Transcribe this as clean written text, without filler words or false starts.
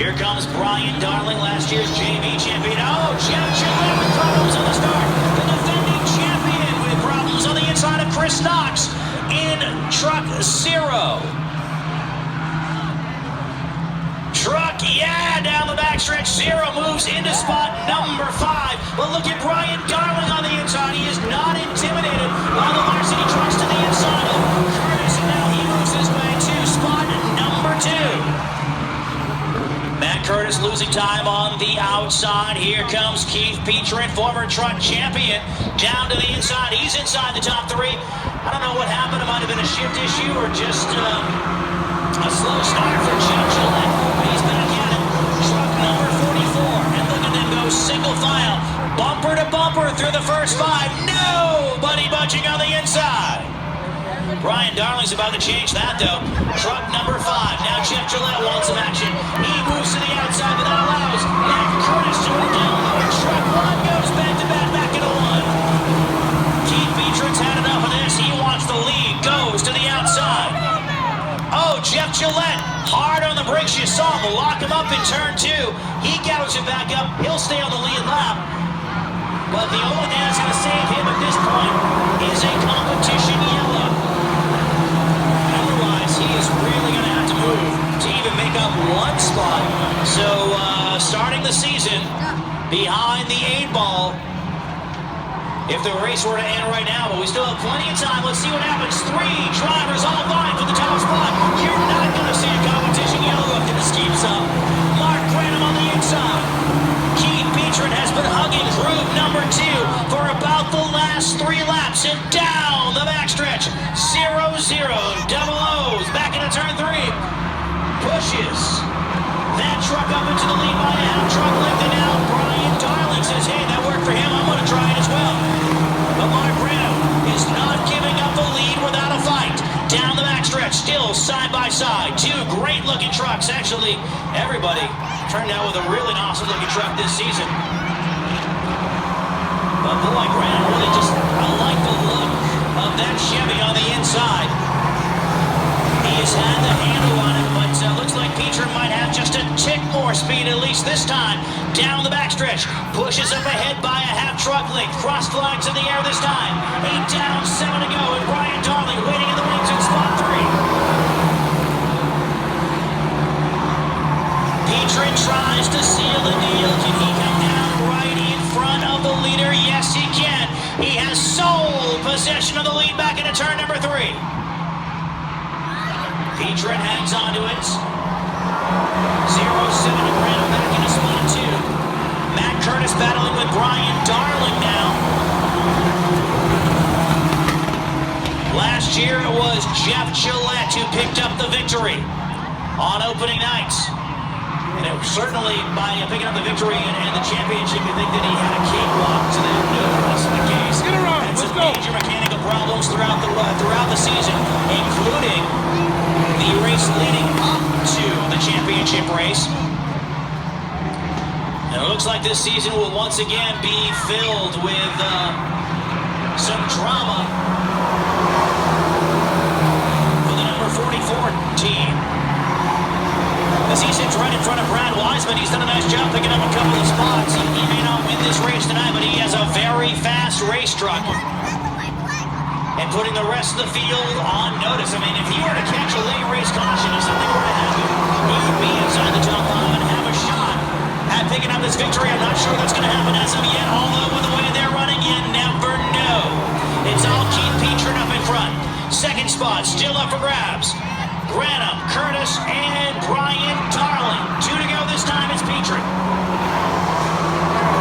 Here comes Brian Darling, last year's JV champion. Oh, Jeff Gillette with problems on the start. The defending champion with problems on the inside of Chris Knox in truck 0. Truck, yeah, down the backstretch. 0 moves into spot number 5. But look at Brian Darling on the inside. He is not intimidated by the varsity trucks to the inside of Curtis. And now he moves his way to spot number 2. Matt Curtis losing time on the outside. Here comes Keith Petrin, former truck champion, down to the inside. He's inside the top 3. I don't know what happened. It might have been a shift issue or just a slow start for Jeff Gillette. He's back at it. Truck number 44. And look at them go single file. Bumper to bumper through the first 5. Nobody budging on the inside. Brian Darling's about to change that, though. Truck number 5. Now Jeff Gillette wants some action. He moves to the outside, but that allows Matt Curtis to move down low. Truck 1 goes back into 1. Keith Petrin's had enough of this. He wants the lead. Goes to the outside. Oh, Jeff Gillette, hard on the brakes. You saw him lock him up in turn 2. He gouges it back up. He'll stay on the lead lap. But the only thing that's going to save him at this point is a competition yellow. He is really going to have to move to even make up 1 spot. So starting the season behind the 8 ball if the race were to end right now, but we still have plenty of time. Let's see what happens. 3 drivers all vying for the top spot. You're not going to see a competition yellow if this keeps up. Mark Branham on the inside. Keith Petrin has been hugging group number 2 for about the last 3 laps, and down the backstretch. 0-0, double O's, back into turn 3. Pushes that truck up into the lead by a half truck length, and now Brian Darling says, hey, that worked for him, I'm going to try it as well. But Mark Branham is not giving up the lead without a fight. Down the backstretch, still side by side. 2 great-looking trucks. Actually, everybody turned out with a really awesome-looking truck this season. But boy, Branham really just, I like the look of that Chevy on the inside. He has had the handle on it, but looks like Petrin might have just a tick more speed, at least this time. Down the backstretch, pushes up ahead by a half truck length. Cross flags in the air this time. 8 down, 7 to go, and Brian Darling waiting in the wings in spot 3. Petrin tries to seal the deal. Can he come down right in front of the leader? Yes, he can. He has sole possession of the lead back into turn number 3. Petrin hangs on to it. 0-7 to Branham back into spot 2. Matt Curtis battling with Brian Darling now. Last year it was Jeff Gillette who picked up the victory on opening night. And it certainly, by picking up the victory and the championship, you think that he had a cakewalk to that. No, that wasn't the case. Get around. Had some Let's go. major mechanical problems throughout the season, including the race leading up to the championship race. And it looks like this season will once again be filled with some drama for the number 44 team. As he sits right in front of Brad Wiseman, he's done a nice job picking up a couple of spots. He may not win this race tonight, but he has a very fast race truck. And putting the rest of the field on notice. I mean, if he were to catch a late race caution, if something were to happen, he would be inside the top 5 and have a shot at picking up this victory. I'm not sure that's going to happen as of yet, although with the way they're running, you never know. It's all Keith Petrin up in front. Second spot still up for grabs. Branham, Curtis, and